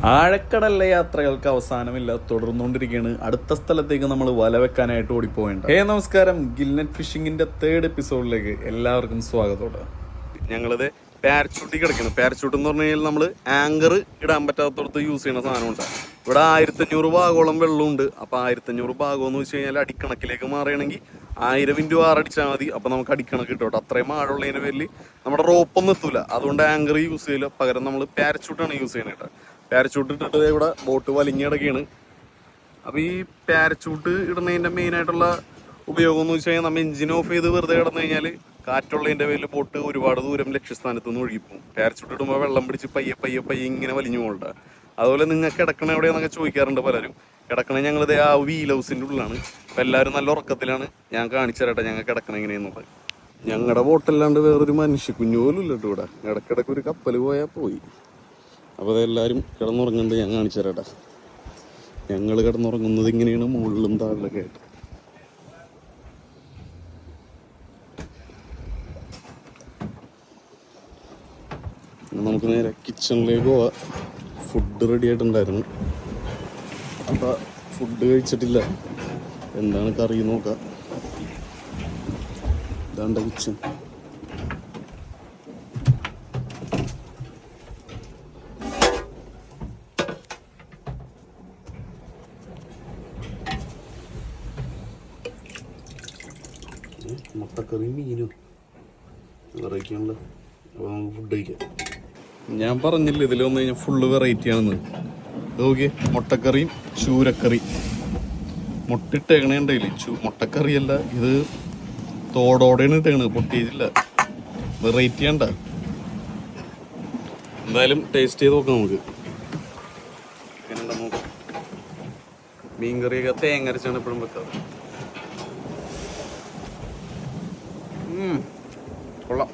ആഴക്കടലിലെ യാത്രകൾക്ക് അവസാനമില്ല, തുടർന്നുകൊണ്ടിരിക്കുകയാണ്. അടുത്ത സ്ഥലത്തേക്ക് നമ്മൾ വല വെക്കാനായിട്ട് ഓടിപ്പോവേണ്ട. നമസ്കാരം, ഗിൽനെറ്റ് ഫിഷിങ്ങിന്റെ 3rd എപ്പിസോഡിലേക്ക് എല്ലാവർക്കും സ്വാഗതം. ഞങ്ങളിത് പാരച്യൂട്ടി കിടക്കുന്നു. പാരച്യൂട്ട് എന്ന് പറഞ്ഞു കഴിഞ്ഞാൽ നമ്മൾ ആങ്കർ ഇടാൻ പറ്റാത്തടത്ത് യൂസ് ചെയ്യുന്ന സാധനമുണ്ട്. ഇവിടെ 1500 ഭാഗോളം വെള്ളമുണ്ട്. അപ്പോൾ 1500 ഭാഗം എന്ന് വെച്ച് കഴിഞ്ഞാൽ അടിക്കണക്കിലേക്ക് മാറുകയാണെങ്കിൽ 1000 × 6 അടിച്ചാൽ മതി. അപ്പോൾ നമുക്ക് അടിക്കണക്ക് കിട്ടും കേട്ടോ. അത്രയും ആഴമുള്ളതിൻ്റെ പേരിൽ നമ്മുടെ റോപ്പൊന്നും എത്തൂല. അതുകൊണ്ട് ആങ്കർ യൂസ് ചെയ്യില്ല, പകരം നമ്മൾ പാരച്യൂട്ടാണ് യൂസ് ചെയ്യുന്നത് കേട്ടോ. പാരച്യൂട്ട് ഇട്ടിട്ട് ഇവിടെ ബോട്ട് വലിഞ്ഞ് കിടക്കുകയാണ്. അപ്പോൾ ഈ പാരച്യൂട്ട് ഇടുന്നതിൻ്റെ മെയിനായിട്ടുള്ള ഉപയോഗം എന്ന് വെച്ച് കഴിഞ്ഞാൽ നമ്മൾ എഞ്ചിൻ ഓഫ് ചെയ്ത് വെറുതെ കിടന്നു കഴിഞ്ഞാൽ കാറ്റുള്ളതിൻ്റെ പേരിൽ ബോട്ട് ഒരുപാട് ദൂരം ലക്ഷ്യസ്ഥാനത്ത് നിന്ന് ഒഴുകിപ്പോകും. പാരച്യൂട്ട് ഇടുമ്പോൾ വെള്ളം പിടിച്ച് പയ്യെ പയ്യെ പയ്യെ ഇങ്ങനെ വലിഞ്ഞു പോകണ്ട. അതുപോലെ നിങ്ങൾക്ക് കിടക്കണ എവിടെയാണെന്നൊക്കെ ചോദിക്കാറുണ്ട് പലരും. കിടക്കണേ ഞങ്ങളിത് ആ വീൽ ഹൗസിൻ്റെ ഉള്ളിലാണ്. അപ്പോൾ എല്ലാവരും നല്ല ഉറക്കത്തിലാണ്. ഞാൻ കാണിച്ചു തരട്ടെ ഞങ്ങൾ കിടക്കണ എങ്ങനെയെന്നുള്ളത്. ഞങ്ങളുടെ ബോട്ടല്ലാണ്ട് വേറൊരു മനുഷ്യ കുഞ്ഞു പോലും ഇല്ല കേട്ടോ. ഇവിടെ ഇടയ്ക്കിടയ്ക്ക് ഒരു കപ്പൽ പോയാൽ പോയി. അപ്പോൾ അതെല്ലാവരും കിടന്നുറങ്ങുന്നത് ഞാൻ കാണിച്ചു തരാട്ടാ. ഞങ്ങൾ കിടന്നുറങ്ങുന്നത് ഇങ്ങനെയാണ്, മുകളിലും താഴിലൊക്കെ ആയിട്ട്. നമുക്ക് നേരെ കിച്ചണിലേക്ക് പോവാം. ഫുഡ് റെഡി ആയിട്ടുണ്ടായിരുന്നു. അപ്പോൾ ഫുഡ് കഴിച്ചിട്ടില്ല. എന്താണ് കറി നോക്കാം. ഇതാണ്ട കിച്ചൺ. മുട്ടക്കറി മീനും വെറൈറ്റി ആണല്ലോ. അപ്പോൾ നമുക്ക് ഫുഡ് കഴിക്കാം. ഞാൻ പറഞ്ഞില്ല ഇതിൽ വന്നു കഴിഞ്ഞാൽ ഫുള്ള് വെറൈറ്റി ആണെന്ന്. നോക്കിയേ, മുട്ടക്കറിയും ചൂരക്കറി. മുട്ട ഇട്ടേക്കണേ ഉണ്ടായില്ലേ, മുട്ടക്കറിയല്ല ഇത്, തോടോടെയാണ് ഇട്ടേക്കണത്, പൊട്ടിയിട്ടില്ല. വെറൈറ്റി ആണ്ട. എന്തായാലും ടേസ്റ്റ് ചെയ്ത് നോക്കാം നമുക്ക് എങ്ങനെയുണ്ടോ നോക്കാം. മീൻ കറിയൊക്കെ തേങ്ങ അരച്ചാണ് എപ്പോഴും വെക്കാറ്. കൊള്ളാം.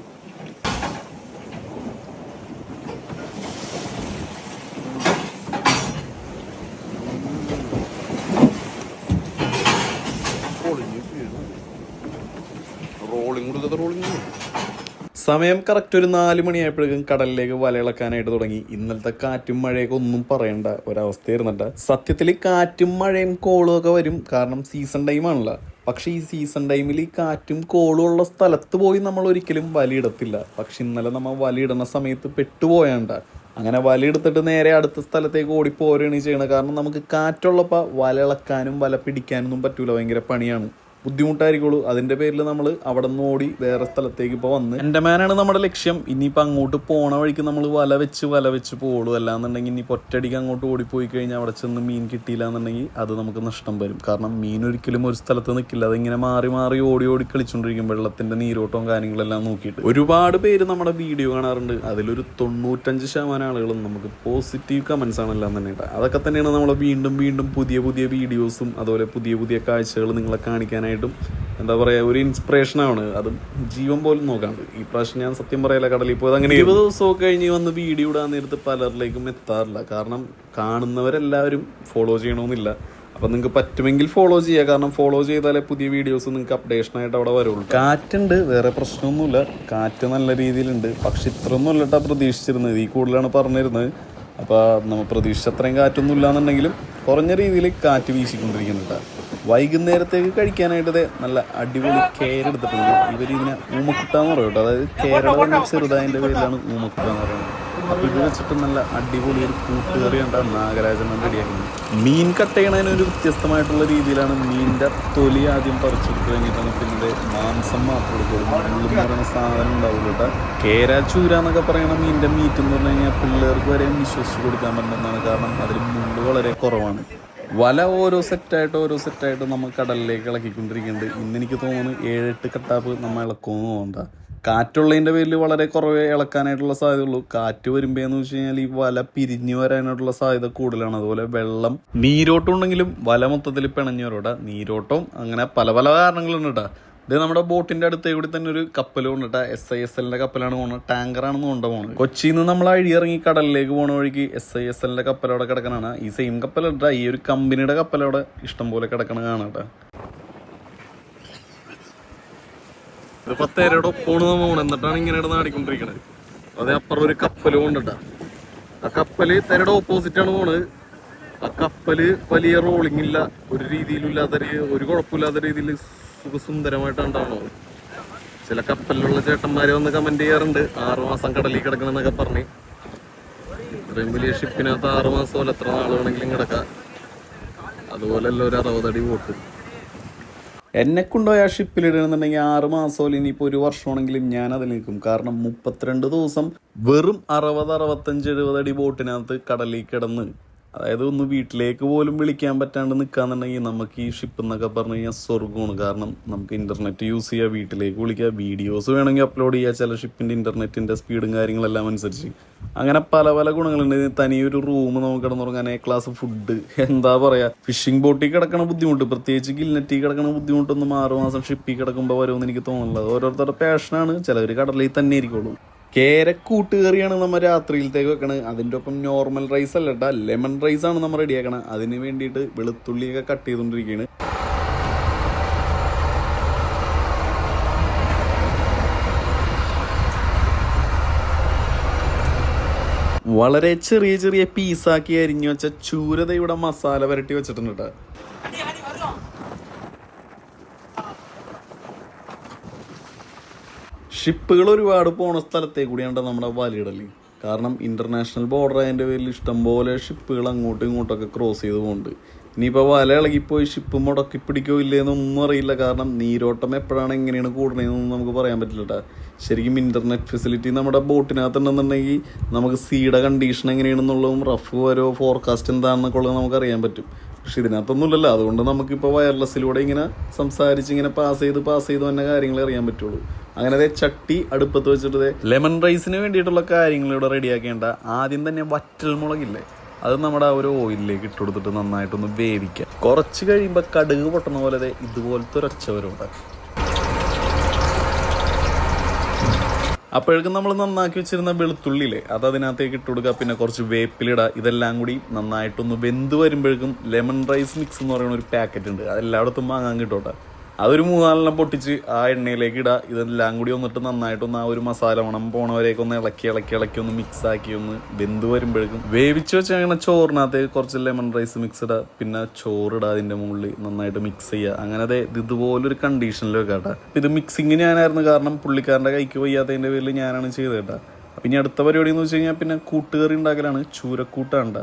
സമയം കറക്റ്റ് ഒരു 4 മണിയായപ്പോഴേക്കും കടലിലേക്ക് വലയിളക്കാനായിട്ട് തുടങ്ങി. ഇന്നലത്തെ കാറ്റും മഴയൊക്കെ ഒന്നും പറയണ്ട ഒരവസ്ഥയായിരുന്നട്ട. സത്യത്തിൽ കാറ്റും മഴയും കോളും ഒക്കെ വരും, കാരണം സീസൺ ടൈം ആണല്ലോ. പക്ഷെ ഈ സീസൺ ടൈമിൽ ഈ കാറ്റും കോളും ഉള്ള സ്ഥലത്ത് പോയി നമ്മൾ ഒരിക്കലും വലയിടത്തില്ല. പക്ഷെ ഇന്നലെ നമ്മൾ വലയിടുന്ന സമയത്ത് പെട്ടുപോയാണ്ട. അങ്ങനെ വലയെടുത്തിട്ട് നേരെ അടുത്ത സ്ഥലത്തേക്ക് ഓടിപ്പോരുകയാണ് ചെയ്യണത്. കാരണം നമുക്ക് കാറ്റുള്ളപ്പോൾ വല ഇളക്കാനും വല പിടിക്കാനൊന്നും പറ്റൂല, ഭയങ്കര പണിയാണ്, ബുദ്ധിമുട്ടായിരിക്കുള്ളൂ. അതിൻ്റെ പേരിൽ നമ്മൾ അവിടെ നിന്ന് ഓടി വേറെ സ്ഥലത്തേക്ക് ഇപ്പോൾ വന്ന് എൻഡമാനാണ് നമ്മുടെ ലക്ഷ്യം. ഇനിയിപ്പോൾ അങ്ങോട്ട് പോണ വഴിക്ക് നമ്മൾ വല വെച്ച് പോകുള്ളൂ. അല്ലാന്നുണ്ടെങ്കിൽ ഇനിയിപ്പോൾ ഒറ്റയടിക്ക് അങ്ങോട്ട് ഓടിപ്പോയി കഴിഞ്ഞാൽ അവിടെ ചെന്ന് മീൻ കിട്ടിയില്ല എന്നുണ്ടെങ്കിൽ അത് നമുക്ക് നഷ്ടം വരും. കാരണം മീൻ ഒരിക്കലും ഒരു സ്ഥലത്ത് നിൽക്കില്ല, അതിങ്ങനെ മാറി മാറി ഓടി കളിച്ചുകൊണ്ടിരിക്കും, വെള്ളത്തിൻ്റെ നീരോട്ടവും കാര്യങ്ങളെല്ലാം നോക്കിയിട്ട്. ഒരുപാട് പേര് നമ്മുടെ വീഡിയോ കാണാറുണ്ട്. അതിലൊരു 95% ആളുകളും നമുക്ക് പോസിറ്റീവ് കമൻസ് ആണെല്ലാം തന്നെ. അതൊക്കെ തന്നെയാണ് നമ്മളെ വീണ്ടും പുതിയ വീഡിയോസും അതുപോലെ പുതിയ കാഴ്ചകൾ നിങ്ങളെ കാണിക്കാനായിട്ട് എന്താ പറയുക, ഒരു ഇൻസ്പിറേഷനാണ്. അത് ജീവൻ പോലും നോക്കാണ്ട്. ഈ പ്രാവശ്യം ഞാൻ സത്യം പറയല കടലിൽ പോയത് അങ്ങനെ 20 ദിവസമൊക്കെ കഴിഞ്ഞ് വന്ന് വീഡിയോ ഇടാൻ നേരത്ത് പലരിലേക്കും എത്താറില്ല. കാരണം കാണുന്നവരെല്ലാവരും ഫോളോ ചെയ്യണമെന്നില്ല. അപ്പം നിങ്ങൾക്ക് പറ്റുമെങ്കിൽ ഫോളോ ചെയ്യുക. കാരണം ഫോളോ ചെയ്താലേ പുതിയ വീഡിയോസ് നിങ്ങൾക്ക് അപ്ഡേഷനായിട്ട് അവിടെ വരുള്ളൂ. കാറ്റുണ്ട്, വേറെ പ്രശ്നമൊന്നുമില്ല, കാറ്റ് നല്ല രീതിയിലുണ്ട്. പക്ഷെ ഇത്രയൊന്നും അല്ലട്ടാ പ്രതീക്ഷിച്ചിരുന്നത്, ഈ കൂടുതലാണ് പറഞ്ഞിരുന്നത്. അപ്പോൾ നമ്മൾ പ്രതീക്ഷിച്ച അത്രയും കാറ്റൊന്നും ഇല്ലാന്നുണ്ടെങ്കിലും കുറഞ്ഞ രീതിയിൽ കാറ്റ് വീശിക്കൊണ്ടിരിക്കുന്നുണ്ട്. വൈകുന്നേരത്തേക്ക് കഴിക്കാനായിട്ട് നല്ല അടിപൊളി കേര എടുത്തിട്ടുണ്ട്. ഇവരിതിനെ ഊമക്കുട്ടാന്ന് പറയും കേട്ടോ. അതായത് കേരള ചെറുതായതിൻ്റെ പേരിലാണ് ഊമക്കുട്ടാന്ന് പറയുന്നത്. അപ്പോൾ ഇത് വെച്ചിട്ട് നല്ല അടിപൊളി ഒരു കൂട്ടുകറി കണ്ടാൽ നാഗരാജനം റെഡിയാക്കുന്നത്. മീൻ കട്ട് ചെയ്യണതിനൊരു വ്യത്യസ്തമായിട്ടുള്ള രീതിയിലാണ്. മീനിൻ്റെ തൊലി ആദ്യം പറിച്ചെടുത്ത് കഴിഞ്ഞിട്ടാണ് പിന്നെ മാംസം മാത്രം എടുക്കുള്ളൂ. മുള്ളെന്ന് പറയുന്ന സാധനം ഉണ്ടാവുള്ളൂ കേട്ടോ. കേര ചൂര എന്നൊക്കെ പറയണ മീനിൻ്റെ മീറ്റ് എന്ന് പറഞ്ഞു കഴിഞ്ഞാൽ പിള്ളേർക്ക് വരെ വിശ്വസിച്ച് കൊടുക്കാൻ പറ്റുന്നതാണ്. കാരണം അതിൽ മുള്ള് വളരെ കുറവാണ്. വല ഓരോ സെറ്റായിട്ട് നമ്മൾ കടലിലേക്ക് ഇളക്കിക്കൊണ്ടിരിക്കുന്നുണ്ട്. ഇന്നെനിക്ക് തോന്നുന്നു 7-8 കട്ടാപ്പ് നമ്മൾ ഇളക്കുമെന്ന് തോന്നണ്ട. കാറ്റുള്ളതിൻ്റെ പേരിൽ വളരെ കുറവേ ഇളക്കാനായിട്ടുള്ള സാധ്യതയുള്ളൂ. കാറ്റ് വരുമ്പോഴെന്ന് വെച്ച് കഴിഞ്ഞാൽ ഈ വല പിരിഞ്ഞു വരാനായിട്ടുള്ള സാധ്യത കൂടുതലാണ്. അതുപോലെ വെള്ളം നീരോട്ടം ഉണ്ടെങ്കിലും വല മൊത്തത്തിൽ പിണഞ്ഞു വരോട്ടാ. നീരോട്ടം അങ്ങനെ പല കാരണങ്ങളുണ്ട് കേട്ടോ. ഇത് നമ്മുടെ ബോട്ടിന്റെ അടുത്തേ കൂടി തന്നെ ഒരു കപ്പൽ കൊണ്ടിട്ട SISLന്റെ കപ്പലാണ് പോകുന്നത്. ടാങ്കറാണെന്ന് കൊണ്ടുപോകുന്നത്. കൊച്ചിയിൽ നിന്ന് നമ്മൾ അഴിയിറങ്ങി കടലിലേക്ക് പോണ വഴിക്ക് SISLന്റെ കപ്പലവിടെ കിടക്കണാണ്. ഈ സെയിം കപ്പലല്ല, ഈ ഒരു കമ്പനിയുടെ കപ്പലവിടെ ഇഷ്ടംപോലെ കിടക്കണ കാണാട്ടെ. ഇത് 10 ഒപ്പമാണ് നമ്മൾ പോകണം. എന്നിട്ടാണ് ഇങ്ങനെ നാടിക്കൊണ്ടിരിക്കണത്. അതേ അപ്പുറം ഒരു കപ്പൽ കൊണ്ടിട്ടാ. ആ കപ്പല് തിരയുടെ ഓപ്പോസിറ്റ് ആണ് പോണത്. ആ കപ്പല് വലിയ റോളിംഗ് ഇല്ല, ഒരു രീതിയിലും ഇല്ലാത്ത ഒരു കുഴപ്പമില്ലാത്ത രീതിയിൽ സുഖസുന്ദരമായിട്ടാണ് ഉണ്ടാവണത്. ചില കപ്പലിലുള്ള ചേട്ടന്മാര് വന്ന് കമന്റ് ചെയ്യാറുണ്ട് 6 മാസം കടലിൽ കിടക്കണം എന്നൊക്കെ പറഞ്ഞ്. ഇത്രയും വലിയ ഷിപ്പിനകത്ത് 6 മാസം പോലെ എത്ര നാൾ വേണമെങ്കിലും കിടക്കാം. അതുപോലെയല്ല ഒരു 60 അടി ബോട്ട്. എന്നെ കൊണ്ടുപോയി ആ ഷിപ്പിലിടണമെന്നുണ്ടെങ്കിൽ 6 മാസമോ ഇനിയിപ്പോൾ 1 വർഷമാണെങ്കിലും ഞാൻ അതിൽ നിൽക്കും. കാരണം 32 ദിവസം വെറും 60, 65, 70 അടി ബോട്ടിനകത്ത് കടലിൽ കിടന്ന്, അതായത് ഒന്ന് വീട്ടിലേക്ക് പോലും വിളിക്കാൻ പറ്റാണ്ട് നിൽക്കാന്നുണ്ടെങ്കിൽ നമുക്ക് ഈ ഷിപ്പ് എന്നൊക്കെ പറഞ്ഞു കഴിഞ്ഞാൽ സ്വർഗമാണ്. കാരണം നമുക്ക് ഇന്റർനെറ്റ് യൂസ് ചെയ്യുക, വീട്ടിലേക്ക് വിളിക്കുക, വീഡിയോസ് വേണമെങ്കിൽ അപ്ലോഡ് ചെയ്യുക, ചില ഷിപ്പിന്റെ ഇന്റർനെറ്റിന്റെ സ്പീഡും കാര്യങ്ങളെല്ലാം അനുസരിച്ച് അങ്ങനെ പല പല ഗുണങ്ങളുണ്ട്. തനിയൊരു റൂം നമുക്ക് കിടന്നുറങ്ങാൻ, ക്ലാസ് ഫുഡ്, എന്താ പറയാ, ഫിഷിംഗ് ബോട്ടിൽ കിടക്കണ ബുദ്ധിമുട്ട്, പ്രത്യേകിച്ച് ഗിൽനെറ്റിൽ കിടക്കണ ബുദ്ധിമുട്ടൊന്നും 6 മാസം ഷിപ്പിൽ കിടക്കുമ്പോൾ വരുമെന്ന് എനിക്ക് തോന്നുന്നത്. ഓരോരുത്തരുടെ പാഷനാണ്. ചിലവർ കടലിൽ തന്നെ ഇരിക്കുള്ളൂ. കൂട്ടുകറിയാണ് നമ്മൾ രാത്രിയിലത്തേക്ക് വെക്കണത്. അതിൻ്റെ ഒപ്പം നോർമൽ റൈസ് അല്ല കേട്ടോ, ലെമൺ റൈസ് ആണ് നമ്മൾ റെഡിയാക്കണം. അതിന് വേണ്ടിയിട്ട് വെളുത്തുള്ളിയൊക്കെ കട്ട് ചെയ്തുകൊണ്ടിരിക്കുകയാണ്. വളരെ ചെറിയ ചെറിയ പീസാക്കി അരിഞ്ഞു വെച്ച ചൂരത ഇവിടെ മസാല വരട്ടി വെച്ചിട്ടുണ്ട് കേട്ടോ. ഷിപ്പുകൾ ഒരുപാട് പോണ സ്ഥലത്തേ കൂടിയാണ് നമ്മുടെ വലയിടല്. കാരണം ഇന്റർനാഷണൽ ബോർഡർ അതിൻ്റെ പേരിൽ ഇഷ്ടംപോലെ ഷിപ്പുകൾ അങ്ങോട്ടും ഇങ്ങോട്ടൊക്കെ ക്രോസ് ചെയ്ത് പോകുന്നുണ്ട്. ഇനിയിപ്പോൾ വല ഇളകിപ്പോയി ഷിപ്പ് മുടക്കി പിടിക്കോ ഇല്ലേന്നൊന്നും അറിയില്ല. കാരണം നീരോട്ടം എപ്പോഴാണ് എങ്ങനെയാണ് കൂടണതെന്നൊന്നും നമുക്ക് പറയാൻ പറ്റില്ല കേട്ടോ. ശരിക്കും ഇന്റർനെറ്റ് ഫെസിലിറ്റി നമ്മുടെ ബോട്ടിനകത്തുണ്ടെന്നുണ്ടെങ്കിൽ നമുക്ക് സീയുടെ കണ്ടീഷൻ എങ്ങനെയാണെന്നുള്ളതും റഫ് ഓരോ ഫോർകാസ്റ്റ് എന്താണെന്നൊക്കെ ഉള്ളത് നമുക്ക് അറിയാൻ പറ്റും. പക്ഷെ ഇതിനകത്തൊന്നുമില്ലല്ലോ. അതുകൊണ്ട് നമുക്കിപ്പോൾ വയർലെസ്സിലൂടെ ഇങ്ങനെ സംസാരിച്ച് ഇങ്ങനെ പാസ് ചെയ്ത് തന്നെ കാര്യങ്ങൾ അറിയാൻ പറ്റുള്ളൂ. അങ്ങനെ ചട്ടി അടുപ്പത്ത് വെച്ചിട്ട് ലെമൺ റൈസിന് വേണ്ടിയിട്ടുള്ള കാര്യങ്ങൾ ഇവിടെ റെഡിയാക്കേണ്ട. ആദ്യം തന്നെ വറ്റൽ മുളകില്ലേ, അത് നമ്മുടെ ആ ഒരു ഓയിലിലേക്ക് ഇട്ട് കൊടുത്തിട്ട് നന്നായിട്ടൊന്ന് വേവിക്കുക. കുറച്ച് കഴിയുമ്പോൾ കടുക് പൊട്ടണ പോലെ ഇതുപോലത്തെ ഒരൊച്ച വരുന്നുണ്ട്. അപ്പോഴേക്കും നമ്മൾ നന്നാക്കി വെച്ചിരുന്ന വെളുത്തുള്ളിയില്ലേ, അത് അതിനകത്തേക്ക് ഇട്ട് കൊടുക്കുക. പിന്നെ കുറച്ച് വേപ്പിലിടുക. ഇതെല്ലാം കൂടി നന്നായിട്ടൊന്ന് വെന്ത് വരുമ്പോഴേക്കും ലെമൺ റൈസ് മിക്സ് എന്ന് പറയുന്ന ഒരു പാക്കറ്റ് ഉണ്ട്, അതെല്ലായിടത്തും വാങ്ങാൻ കിട്ടോട്ടെ. അതൊരു 3-4 പൊട്ടിച്ച് ആ എണ്ണയിലേക്ക് ഇടുക. ഇതെല്ലാം കൂടി വന്നിട്ട് നന്നായിട്ടൊന്ന് ആ ഒരു മസാല മണം പോണവരേക്ക് ഒന്ന് ഇളക്കി ഒന്ന് മിക്സ് ആക്കി ഒന്ന് വെന്ത് വരുമ്പോഴേക്കും വേവിച്ച് വെച്ച് അങ്ങനെ ചോറിനകത്തേക്ക് കുറച്ച് ലെമൺ റൈസ് മിക്സ് ഇടുക. പിന്നെ ചോറിടുക, അതിൻ്റെ മുകളിൽ നന്നായിട്ട് മിക്സ് ചെയ്യുക. അങ്ങനെ ഇതുപോലൊരു കണ്ടീഷനിൽ വെക്കാം കേട്ടോ. ഇത് മിക്സിങ് ഞാനായിരുന്നു, കാരണം പുള്ളിക്കാരൻ്റെ കൈക്ക് വയ്യാത്തതിൻ്റെ പേരിൽ ഞാനാണ് ചെയ്തത് കേട്ടോ. അപ്പം ഇനി അടുത്ത പരിപാടി എന്ന് വെച്ച് കഴിഞ്ഞാൽ പിന്നെ കൂട്ടുകറി ഉണ്ടാക്കലാണ്. ചൂരക്കൂട്ടാണ്.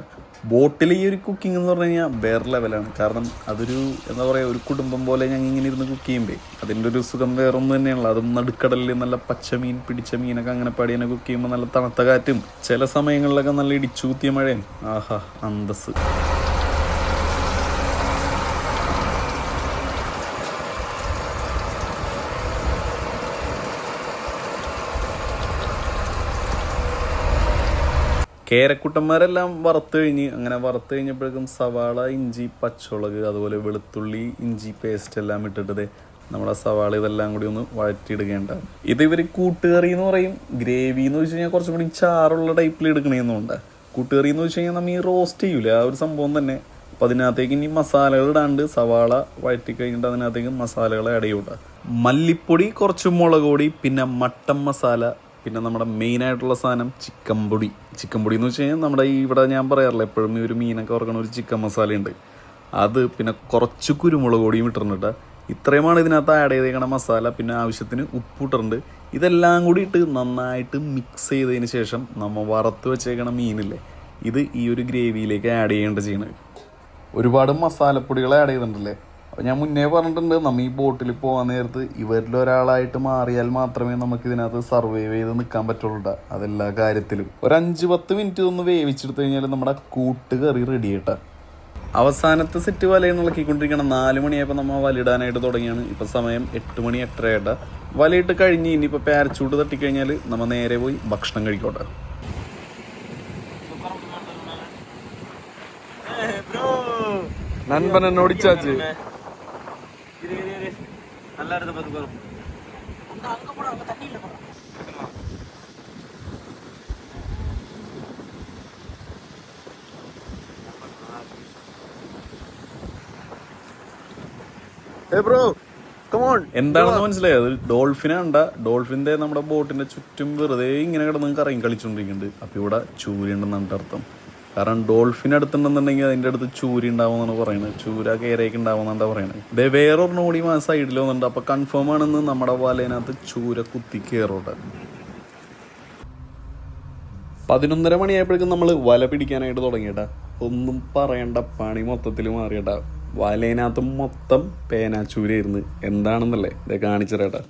ബോട്ടിൽ ഈ ഒരു കുക്കിംഗ് എന്ന് പറഞ്ഞു കഴിഞ്ഞാൽ വേറെ ലെവലാണ്. കാരണം അതൊരു എന്താ പറയുക, ഒരു കുടുംബം പോലെ ഞങ്ങൾ ഇങ്ങനെ ഇരുന്ന് കുക്ക് ചെയ്യുമ്പോൾ അതിൻ്റെ ഒരു സുഖം വേറൊന്നും തന്നെയാണല്ലോ. അതും നടുക്കടലിൽ നല്ല പച്ചമീൻ, പിടിച്ച മീനൊക്കെ അങ്ങനെ പടിയനെ കുക്ക് ചെയ്യുമ്പോൾ നല്ല തണുത്ത കാറ്റും ചില സമയങ്ങളിലൊക്കെ നല്ല ഇടിച്ചൂത്തിയ മഴയും, ആഹാ അന്തസ്. കേരക്കുട്ടന്മാരെല്ലാം വറുത്ത് കഴിഞ്ഞപ്പോഴേക്കും സവാള, ഇഞ്ചി, പച്ചമുളക്, അതുപോലെ വെളുത്തുള്ളി, ഇഞ്ചി പേസ്റ്റ് എല്ലാം ഇട്ടിട്ട് നമ്മുടെ സവാള ഇതെല്ലാം കൂടി ഒന്ന് വഴറ്റിയിടുകയുണ്ടാകും. ഇത് ഇവർ കൂട്ടുകറി എന്ന് പറയും. ഗ്രേവി എന്ന് വെച്ച് കഴിഞ്ഞാൽ കുറച്ചും കൂടി ചാറുള്ള ടൈപ്പിൽ എടുക്കണമെന്നുണ്ട്. കൂട്ടുകറി എന്ന് വെച്ച് കഴിഞ്ഞാൽ നമ്മൾ ഈ റോസ്റ്റ് ചെയ്യൂലേ, ആ ഒരു സംഭവം തന്നെ. അപ്പോൾ അതിനകത്തേക്ക് ഇനി മസാലകൾ ഇടാണ്ട് സവാള വഴറ്റി കഴിഞ്ഞിട്ട് അതിനകത്തേക്ക് മസാലകൾ ആഡ് ചെയ്യൂട്ട. മല്ലിപ്പൊടി, കുറച്ച് മുളക് പൊടി, പിന്നെ മട്ടൻ മസാല, പിന്നെ നമ്മുടെ മെയിനായിട്ടുള്ള സാധനം ചിക്കൻ പൊടി എന്ന് വെച്ച് കഴിഞ്ഞാൽ നമ്മുടെ ഈ ഇവിടെ ഞാൻ പറയാറില്ല എപ്പോഴും ഈ ഒരു മീനൊക്കെ വറക്കണ ഒരു ചിക്കൻ മസാലയുണ്ട്, അത്. പിന്നെ കുറച്ച് കുരുമുളക് പൊടിയും ഇട്ടിട്ടുണ്ട്. ഇത്രയുമാണ് ഇതിനകത്ത് ആഡ് ചെയ്തേക്കണ മസാല. പിന്നെ ആവശ്യത്തിന് ഉപ്പ് ഇട്ടിട്ടുണ്ട്. ഇതെല്ലാം കൂടി ഇട്ട് നന്നായിട്ട് മിക്സ് ചെയ്തതിന് ശേഷം നമ്മൾ വറുത്ത് വെച്ചേക്കണ മീനില്ലേ, ഇത് ഈ ഒരു ഗ്രേവിയിലേക്ക് ആഡ് ചെയ്യണത്. ഒരുപാട് മസാലപ്പൊടികൾ ആഡ് ചെയ്തിട്ടുണ്ടല്ലേ. അപ്പോൾ ഞാൻ മുന്നേ പറഞ്ഞിട്ടുണ്ട്, നമ്മൾ ഈ ബോട്ടിൽ പോകാൻ നേരത്ത് ഇവരിൽ ഒരാളായിട്ട് മാറിയാൽ മാത്രമേ നമുക്ക് ഇതിനകത്ത് സർവൈവ് ചെയ്ത് നിൽക്കാൻ പറ്റുള്ളൂ. അതെല്ലാ കാര്യത്തിലും ഒരു 5-10 മിനിറ്റ് ഒന്ന് വേവിച്ചെടുത്ത് കഴിഞ്ഞാൽ നമ്മുടെ കൂട്ടുകറി റെഡി ആയിട്ടാ. അവസാനത്തെ സെറ്റ് വലയിൽ ഇളക്കിക്കൊണ്ടിരിക്കണം. 4 മണിയായപ്പോൾ നമ്മൾ വലയിടാനായിട്ട് തുടങ്ങിയാണ്. ഇപ്പം സമയം 8 മണി 8:30. വലയിട്ട് കഴിഞ്ഞ് ഇനിയിപ്പോൾ പാരച്ചൂട്ട് തട്ടിക്കഴിഞ്ഞാൽ നമ്മൾ നേരെ പോയി ഭക്ഷണം കഴിക്കോട്ടെ. നൻപൻ എന്നെ ഓടിച്ചാച്ച് ബ്രോ എന്താണെന്ന് മനസ്സിലായത് ഡോൾഫിനെ കണ്ട ഡോൾഫിന്റെ നമ്മുടെ ബോട്ടിന്റെ ചുറ്റും വെറുതെ ഇങ്ങനെ കിടന്ന് കറങ്ങി കളിച്ചോണ്ടിരിക്കുന്നുണ്ട്. അപ്പൊ ഇവിടെ ചൂരി ഉണ്ടെന്നാണ് അർത്ഥം. കാരണം ഡോൾഫിൻ അടുത്തുണ്ടെന്നുണ്ടെങ്കിൽ അതിന്റെ അടുത്ത് ചൂരി ഉണ്ടാവുമെന്നാണ് പറയുന്നത്. ചൂര കേരയൊക്കെ ഉണ്ടാവുമെന്നാണ് പറയുന്നത്. ഇതേ വേറൊരെണ്ണം കൂടി സൈഡിൽ വന്നിട്ടുണ്ട്. അപ്പൊ കൺഫേം ആണെന്ന് നമ്മുടെ വലയിനകത്ത് ചൂര കുത്തി കയറോട്ടെ. 11:30 മണിയായപ്പോഴേക്കും നമ്മൾ വല പിടിക്കാനായിട്ട് തുടങ്ങിയിട്ടാ. ഒന്നും പറയണ്ട, പണി മൊത്തത്തിൽ മാറിയിട്ടാ. വലയിനകത്ത് മൊത്തം പേനാച്ചൂരായിരുന്നു. എന്താണെന്നല്ലേ ഇതേ കാണിച്ചേട്ടാ.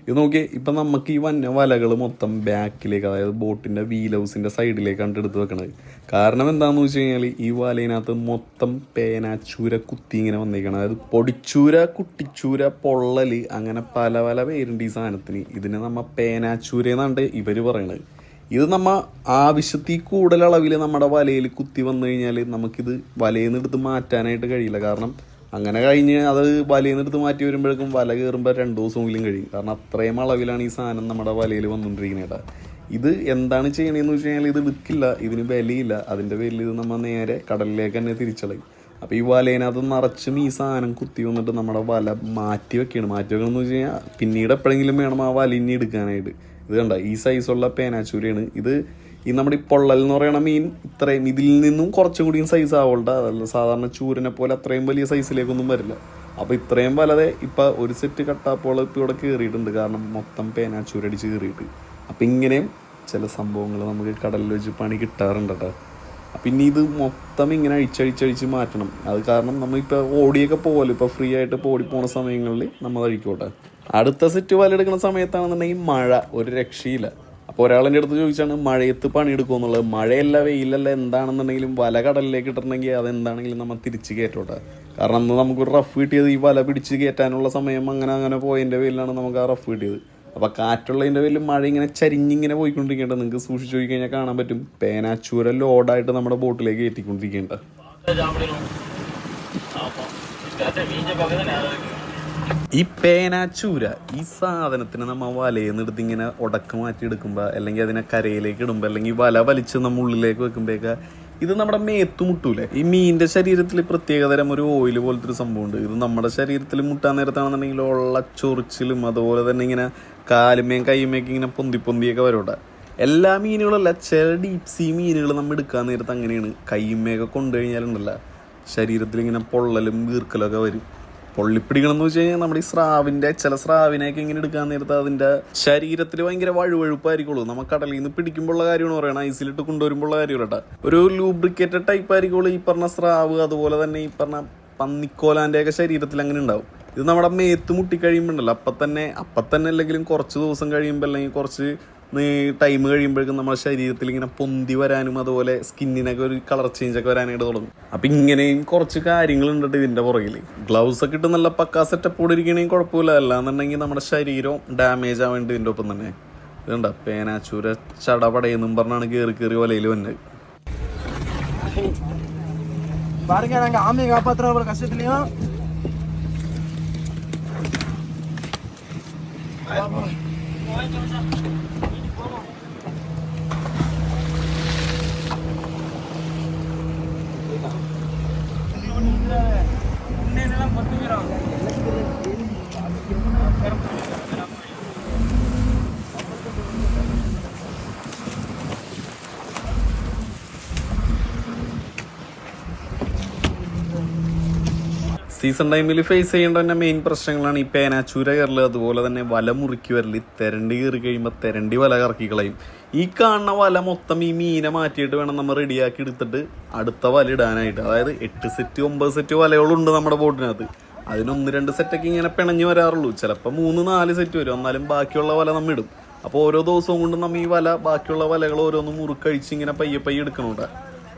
ഇത് നോക്കിയേ, ഇപ്പം നമുക്ക് ഈ വന്ന വലകൾ മൊത്തം ബാക്കിലേക്ക്, അതായത് ബോട്ടിൻ്റെ വീൽ ഹൗസിൻ്റെ സൈഡിലേക്കാണ് എടുത്ത് വെക്കണത്. കാരണം എന്താണെന്ന് വെച്ച് കഴിഞ്ഞാൽ ഈ വലയിനകത്ത് മൊത്തം പേനാച്ചൂര കുത്തി ഇങ്ങനെ വന്നേക്കണം. അതായത് പൊടിച്ചൂര, കുട്ടിച്ചൂര, പൊള്ളൽ, അങ്ങനെ പല പല പേരുണ്ട് ഈ സാധനത്തിന്. ഇതിനെ നമ്മ പേനാച്ചൂര എന്നാണ് ഇവർ പറയണത്. ഇത് നമ്മ ആവശ്യത്തിൽ കൂടുതൽ അളവിൽ നമ്മുടെ വലയിൽ കുത്തി വന്നു കഴിഞ്ഞാൽ നമുക്കിത് വലയിൽ നിന്ന് എടുത്ത് മാറ്റാനായിട്ട് കഴിയില്ല. കാരണം അങ്ങനെ കഴിഞ്ഞ് അത് വലയിൽ നിന്ന് എടുത്ത് മാറ്റി വരുമ്പോഴേക്കും വല കയറുമ്പോൾ 2 ദിവസമെങ്കിലും കഴിയും. കാരണം അത്രയും അളവിലാണ് ഈ സാധനം നമ്മുടെ വലയിൽ വന്നുകൊണ്ടിരിക്കുന്നത്. ഇത് എന്താണ് ചെയ്യണമെന്ന് വെച്ച് കഴിഞ്ഞാൽ ഇത് വിൽക്കില്ല, ഇതിന് വിലയില്ല. അതിൻ്റെ പേരിൽ ഇത് നമ്മൾ നേരെ കടലിലേക്ക് തന്നെ തിരിച്ചളയും. അപ്പോൾ ഈ വലയിനകത്ത് നിറച്ചും ഈ സാധനം കുത്തി വന്നിട്ട് നമ്മുടെ വല മാറ്റി വെക്കുകയാണ്. മാറ്റി വെക്കണമെന്ന് വെച്ച് കഴിഞ്ഞാൽ പിന്നീട് എപ്പോഴെങ്കിലും വേണം ആ വല ഇനി എടുക്കാനായിട്ട്. ഇത് കണ്ട ഈ സൈസുള്ള പേനാച്ചൂരയാണ് ഇത്. ഈ നമ്മുടെ ഈ പൊള്ളൽ എന്ന് പറയുന്ന മീൻ ഇത്രയും ഇതിൽ നിന്നും കുറച്ചും കൂടിയും സൈസ് ആവണ്ട. അതല്ല സാധാരണ ചൂരനെ പോലെ അത്രയും വലിയ സൈസിലേക്കൊന്നും വരില്ല. അപ്പോൾ ഇത്രയും വലതെ ഇപ്പം ഒരു സെറ്റ് കട്ടാപ്പോൾ ഇപ്പോൾ ഇവിടെ കയറിയിട്ടുണ്ട്. കാരണം മൊത്തം പേനാച്ചൂര അടിച്ച് കയറിയിട്ട്. അപ്പം ഇങ്ങനെയും ചില സംഭവങ്ങൾ നമുക്ക് കടലിൽ വെച്ച് പണി കിട്ടാറുണ്ട് കേട്ടോ. അപ്പം ഇനി ഇത് മൊത്തം ഇങ്ങനെ അഴിച്ചഴിച്ചഴിച്ച് മാറ്റണം. അത് കാരണം നമ്മളിപ്പോൾ ഓടിയൊക്കെ പോകല്ലോ, ഇപ്പോൾ ഫ്രീ ആയിട്ട് ഓടി പോണ സമയങ്ങളിൽ നമ്മൾ അഴിക്കോട്ടെ. അടുത്ത സെറ്റ് വല എടുക്കുന്ന സമയത്താണെന്നുണ്ടെങ്കിൽ മഴ ഒരു രക്ഷയില്ല. അപ്പോൾ ഒരാളെൻ്റെ അടുത്ത് ചോദിച്ചാണ് മഴയത്ത് പണിയെടുക്കുക എന്നുള്ളത്. മഴയല്ല വെയിലല്ല എന്താണെന്നുണ്ടെങ്കിലും വല കടലിലേക്ക് ഇട്ടിട്ടുണ്ടെങ്കിൽ അതെന്താണെങ്കിലും നമ്മൾ തിരിച്ച് കയറ്റോട്ടെ. കാരണം അന്ന് നമുക്കൊരു റഫ് കിട്ടിയത് ഈ വല പിടിച്ച് കയറ്റാനുള്ള സമയം അങ്ങനെ പോയതിൻ്റെ പേരിലാണ് നമുക്ക് ആ റഫ് കിട്ടിയത്. അപ്പോൾ കാറ്റുള്ളതിൻ്റെ പേരിൽ മഴ ഇങ്ങനെ ചരിഞ്ഞിങ്ങനെ പോയിക്കൊണ്ടിരിക്കേണ്ടത്. നിങ്ങൾക്ക് സൂക്ഷിച്ച് പോയി കഴിഞ്ഞാൽ കാണാൻ പറ്റും. പേനാച്ചൂര ലോഡായിട്ട് നമ്മുടെ ബോട്ടിലേക്ക് കയറ്റിക്കൊണ്ടിരിക്കേണ്ട. ഈ പേനാച്ചൂര ഈ സാധനത്തിന് നമ്മൾ വലയെന്ന് എടുത്ത് ഇങ്ങനെ ഉടക്ക് മാറ്റി എടുക്കുമ്പോൾ, അല്ലെങ്കിൽ അതിനെ കരയിലേക്ക് ഇടുമ്പോൾ, അല്ലെങ്കിൽ വല വലിച്ച് നമ്മൾ ഉള്ളിലേക്ക് വെക്കുമ്പോഴേക്ക് ഇത് നമ്മുടെ മേത്ത് മുട്ടൂലേ. ഈ മീനിന്റെ ശരീരത്തിൽ പ്രത്യേകതരം ഒരു ഓയിൽ പോലത്തെ ഒരു സംഭവമുണ്ട്. ഇത് നമ്മുടെ ശരീരത്തിൽ മുട്ടാൻ നേരത്താണെന്നുണ്ടെങ്കിൽ ഉള്ള ചൊറിച്ചിലും അതുപോലെ തന്നെ ഇങ്ങനെ കാലുമേയും കൈമേക്ക് ഇങ്ങനെ പൊന്തിയൊക്കെ വരോട്ടെ. എല്ലാ മീനുകളല്ല, ചില ഡീപ്സി മീനുകൾ നമ്മൾ എടുക്കാൻ നേരത്ത് അങ്ങനെയാണ്. കൈമേയൊക്കെ കൊണ്ടു കഴിഞ്ഞാലുണ്ടല്ല ശരീരത്തിൽ ഇങ്ങനെ പൊള്ളലും വീർക്കലൊക്കെ വരും. പൊള്ളിപ്പിടിക്കണം എന്ന് വെച്ച് കഴിഞ്ഞാൽ നമ്മുടെ ഈ ചില സ്രാവിനെയൊക്കെ ഇങ്ങനെ എടുക്കാൻ നേരത്ത് അതിൻ്റെ ശരീരത്തിൽ ഭയങ്കര വഴുവഴുപ്പായിരിക്കുള്ളൂ. നമ്മൾ കടലിൽ നിന്ന് പിടിക്കുമ്പോഴുള്ള കാര്യമാണ് പറയണം, ഐസിലിട്ട് കൊണ്ടുവരുമ്പോഴുള്ള കാര്യം കേട്ടോ. ഒരു ലൂബ്രിക്കേറ്റഡ് ടൈപ്പ് ആയിരിക്കുള്ളൂ ഈ പറഞ്ഞ സ്രാവ്. അതുപോലെ തന്നെ ഈ പറഞ്ഞ പന്നിക്കോലാൻ്റെയൊക്കെ ശരീരത്തിൽ അങ്ങനെ ഉണ്ടാവും. ഇത് നമ്മുടെ മേത്ത് മുട്ടിക്കഴിയുമ്പോണ്ടല്ലോ അപ്പം തന്നെ അല്ലെങ്കിലും കുറച്ച് ദിവസം കഴിയുമ്പോൾ, അല്ലെങ്കിൽ കുറച്ച് ടൈം കഴിയുമ്പോഴേക്കും നമ്മുടെ ശരീരത്തിൽ ഇങ്ങനെ പൊന്തി വരാനും അതുപോലെ സ്കിന്നിനൊക്കെ ഒരു കളർ ചേഞ്ച് ഒക്കെ വരാനായിട്ട് തുടങ്ങും. അപ്പം ഇങ്ങനെയും കുറച്ച് കാര്യങ്ങളുണ്ട് ഇതിൻ്റെ പുറകിൽ. ഗ്ലൗസ് ഒക്കെ ഇട്ട് നല്ല പക്കാ സെറ്റപ്പോടെ ഇരിക്കണമെങ്കിൽ കുഴപ്പമില്ല. അല്ലാന്നുണ്ടെങ്കിൽ നമ്മുടെ ശരീരം ഡാമേജ് ആവേണ്ടി ഇതിൻ്റെ ഒപ്പം തന്നെ. ഇതുണ്ട പേനാച്ചൂര ചടപടയെന്നും പറഞ്ഞാണ് കയറി വലയിൽ വന്നത്. സീസൺ ടൈമിൽ ഫേസ് ചെയ്യേണ്ട തന്നെ മെയിൻ പ്രശ്നങ്ങളാണ് ഈ പേനാച്ചൂര കയറൽ, അതുപോലെ തന്നെ വല മുറുക്കി വരൽ. തെരണ്ടി കയറി കഴിയുമ്പോൾ തെരണ്ടി വല കറക്കി കളയും. ഈ കാണുന്ന വല മൊത്തം ഈ മീനെ മാറ്റിയിട്ട് വേണം നമ്മൾ റെഡിയാക്കി എടുത്തിട്ട് അടുത്ത വല ഇടാനായിട്ട്. അതായത് 8 സെറ്റ് 9 സെറ്റ് വലകളുണ്ട് നമ്മുടെ ബോട്ടിനകത്ത്. അതിന് 1-2 സെറ്റൊക്കെ ഇങ്ങനെ പിണഞ്ഞു വരാറുള്ളൂ. ചിലപ്പോൾ 3-4 സെറ്റ് വരും. എന്നാലും ബാക്കിയുള്ള വല നമ്മൾ ഇടും. അപ്പോൾ ഓരോ ദിവസവും കൊണ്ട് നമ്മൾ ഈ ബാക്കിയുള്ള വലകൾ ഓരോന്നും മുറുക്കഴിച്ച് ഇങ്ങനെ പയ്യെ എടുക്കണോണ്ട്.